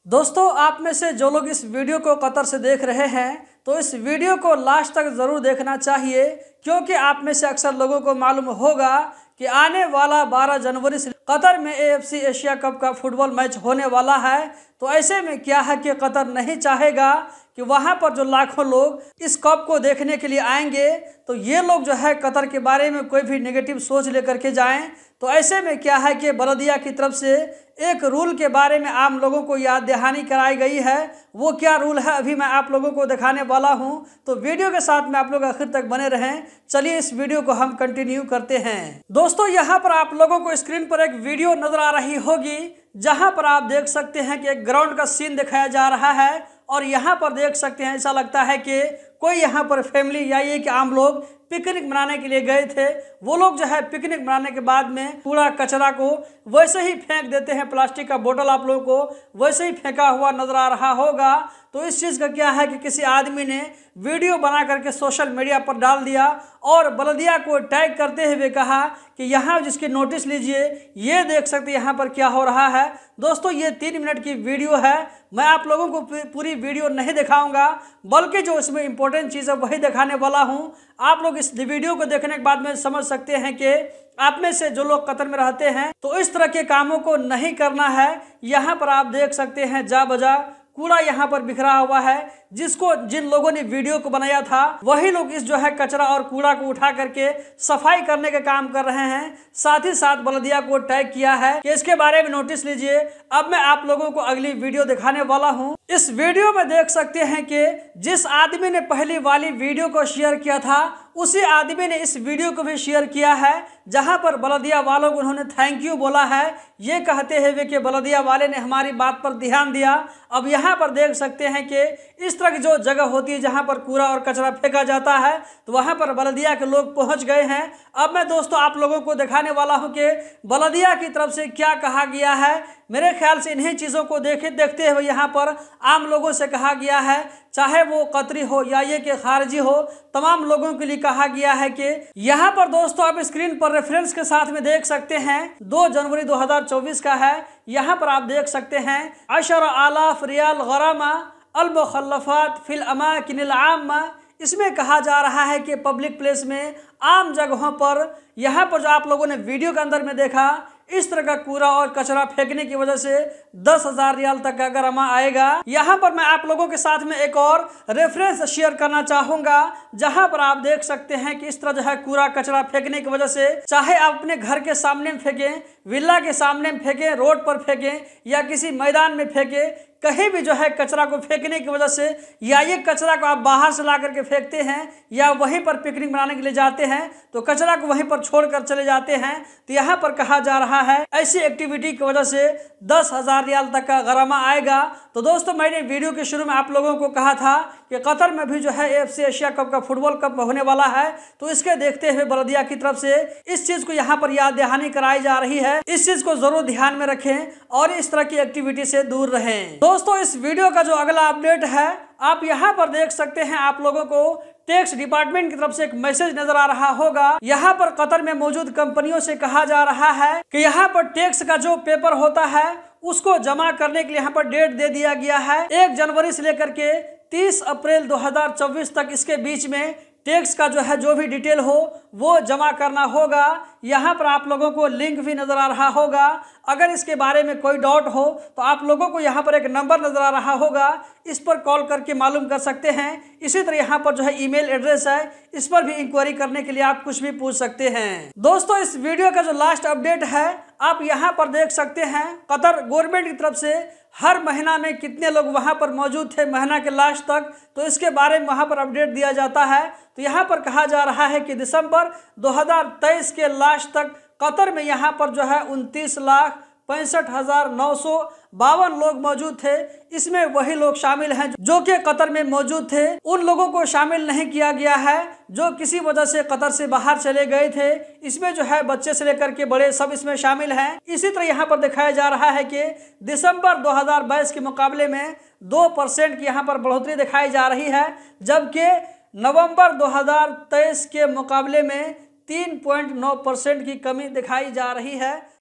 दोस्तों, आप में से जो लोग इस वीडियो को कतर से देख रहे हैं तो इस वीडियो को लास्ट तक ज़रूर देखना चाहिए, क्योंकि आप में से अक्सर लोगों को मालूम होगा कि आने वाला 12 जनवरी से कतर में AFC एशिया कप का फुटबॉल मैच होने वाला है। तो ऐसे में क्या है कि कतर नहीं चाहेगा कि वहां पर जो लाखों लोग इस कप को देखने के लिए आएंगे तो ये लोग जो है कतर के बारे में कोई भी नेगेटिव सोच लेकर के जाएं। तो ऐसे में क्या है कि बलदिया की तरफ से एक रूल के बारे में आम लोगों को याद दहानी कराई गई है। वो क्या रूल है अभी मैं आप लोगों को दिखाने वाला हूं, तो वीडियो के साथ में आप लोग आखिर तक बने रहें। चलिए इस वीडियो को हम कंटिन्यू करते हैं। दोस्तों, यहाँ पर आप लोगों को स्क्रीन पर एक वीडियो नजर आ रही होगी, जहां पर आप देख सकते हैं कि एक ग्राउंड का सीन दिखाया जा रहा है और यहाँ पर देख सकते हैं ऐसा लगता है कि कोई यहाँ पर फैमिली या ये कि आम लोग पिकनिक मनाने के लिए गए थे। वो लोग जो है पिकनिक मनाने के बाद में पूरा कचरा को वैसे ही फेंक देते हैं। प्लास्टिक का बोतल आप लोगों को वैसे ही फेंका हुआ नजर आ रहा होगा। तो इस चीज़ का क्या है कि किसी आदमी ने वीडियो बना करके सोशल मीडिया पर डाल दिया और बलदिया को टैग करते हुए कहा कि यहाँ जिसकी नोटिस लीजिए, ये देख सकते यहाँ पर क्या हो रहा है। दोस्तों, ये 3 मिनट की वीडियो है। मैं आप लोगों को पूरी वीडियो नहीं दिखाऊंगा, बल्कि जो इसमें इंपॉर्टेंट चीज़ है वही दिखाने वाला हूँ। आप लोग इस वीडियो को देखने के बाद में समझ सकते हैं कि आप में से जो लोग कतर में रहते हैं तो इस तरह के कामों को नहीं करना है। यहाँ पर आप देख सकते हैं जा बजा कूड़ा यहाँ पर बिखरा हुआ है। जिन लोगों ने वीडियो को बनाया था वही लोग इस जो है कचरा और कूड़ा को उठा करके सफाई करने का काम कर रहे हैं। साथ ही साथ बलदिया को टैग किया है कि इसके बारे में नोटिस लीजिए। अब मैं आप लोगों को अगली वीडियो दिखाने वाला हूं। इस वीडियो में देख सकते हैं कि जिस आदमी ने पहली वाली वीडियो को शेयर किया था उसी आदमी ने इस वीडियो को भी शेयर किया है, जहां पर बलदिया वालों को उन्होंने थैंक यू बोला है, ये कहते हुए कि बलदिया वाले ने हमारी बात पर ध्यान दिया। अब यहाँ पर देख सकते हैं कि इस तरह की जो जगह होती है जहाँ पर कूड़ा और कचरा फेंका जाता है तो वहाँ पर बलदिया के लोग पहुँच गए हैं। अब मैं दोस्तों आप लोगों को दिखाने वाला हूँ कि बलदिया की तरफ से क्या कहा गया है। मेरे ख्याल से इन्हीं चीज़ों को देखते हुए यहाँ पर आम लोगों से कहा गया है, चाहे वो कतरी हो या ये कि खारजी हो, तमाम लोगों के लिए कहा गया है कि यहाँ पर दोस्तों आप स्क्रीन पर रेफरेंस के साथ में देख सकते हैं 2 जनवरी 2024 का है। यहाँ पर आप देख सकते हैं अशर आलाफ रियाल गरामा अल मुखल्लफात फिल अमाकिनिल आम्मा। इसमें कहा जा रहा है कि पब्लिक प्लेस में आम जगहों पर यहाँ पर जो आप लोगों ने वीडियो के अंदर में देखा इस तरह का कूड़ा और कचरा फेंकने की वजह से 10,000 रियाल तक का गरमा आएगा। यहाँ पर मैं आप लोगों के साथ में एक और रेफरेंस शेयर करना चाहूँगा, जहाँ पर आप देख सकते हैं कि इस तरह जो है कूड़ा कचरा फेंकने की वजह से, चाहे आप अपने घर के सामने में फेंकें, विला के सामने में फेंकें, रोड पर फेंकें या किसी मैदान में फेंकें, कहीं भी जो है कचरा को फेंकने की वजह से या ये कचरा को आप बाहर से ला करके फेंकते हैं या वहीं पर पिकनिक मनाने के लिए जाते हैं तो कचरा को वहीं पर छोड़कर चले जाते हैं, तो यहाँ पर कहा जा रहा है ऐसी एक्टिविटी की वजह से 10,000 रियाल तक का गरमा आएगा। तो दोस्तों, मैंने वीडियो के शुरू में आप लोगों को कहा था कि कतर में भी जो है AFC एशिया कप का फुटबॉल कप होने वाला है, तो इसके देखते हुए बलदिया की तरफ से इस चीज़ को यहाँ पर याद दहानी कराई जा रही है। इस चीज़ को जरूर ध्यान में रखें और इस तरह की एक्टिविटी से दूर रहें। दोस्तों, इस वीडियो का जो अगला अपडेट है आप यहाँ पर देख सकते हैं, आप लोगों को टैक्स डिपार्टमेंट की तरफ से एक मैसेज नजर आ रहा होगा। यहाँ पर कतर में मौजूद कंपनियों से कहा जा रहा है कि यहाँ पर टैक्स का जो पेपर होता है उसको जमा करने के लिए यहाँ पर डेट दे दिया गया है 1 जनवरी से लेकर के 30 अप्रैल 2024 तक। इसके बीच में टैक्स का जो भी डिटेल हो वो जमा करना होगा। यहाँ पर आप लोगों को लिंक भी नज़र आ रहा होगा। अगर इसके बारे में कोई डाउट हो तो आप लोगों को यहाँ पर एक नंबर नज़र आ रहा होगा, इस पर कॉल करके मालूम कर सकते हैं। इसी तरह यहाँ पर जो है ईमेल एड्रेस है, इस पर भी इंक्वायरी करने के लिए आप कुछ भी पूछ सकते हैं। दोस्तों, इस वीडियो का जो लास्ट अपडेट है आप यहाँ पर देख सकते हैं, कतर गवर्नमेंट की तरफ से हर महीना में कितने लोग वहाँ पर मौजूद थे महीना के लास्ट तक, तो इसके बारे में वहाँ पर अपडेट दिया जाता है। तो यहाँ पर कहा जा रहा है कि दिसंबर 2023 के लास्ट तक कतर में यहाँ पर जो है 29,65,952 लोग मौजूद थे। इसमें वही लोग शामिल हैं जो कि कतर में मौजूद थे। उन लोगों को शामिल नहीं किया गया है जो किसी वजह से कतर से बाहर चले गए थे। इसमें जो है बच्चे से लेकर के बड़े सब इसमें शामिल हैं। इसी तरह यहाँ पर दिखाया जा रहा है कि दिसंबर 2022 के मुकाबले में 2% की यहाँ पर बढ़ोतरी दिखाई जा रही है, जबकि नवंबर 2023 के मुकाबले में 3.9% की कमी दिखाई जा रही है।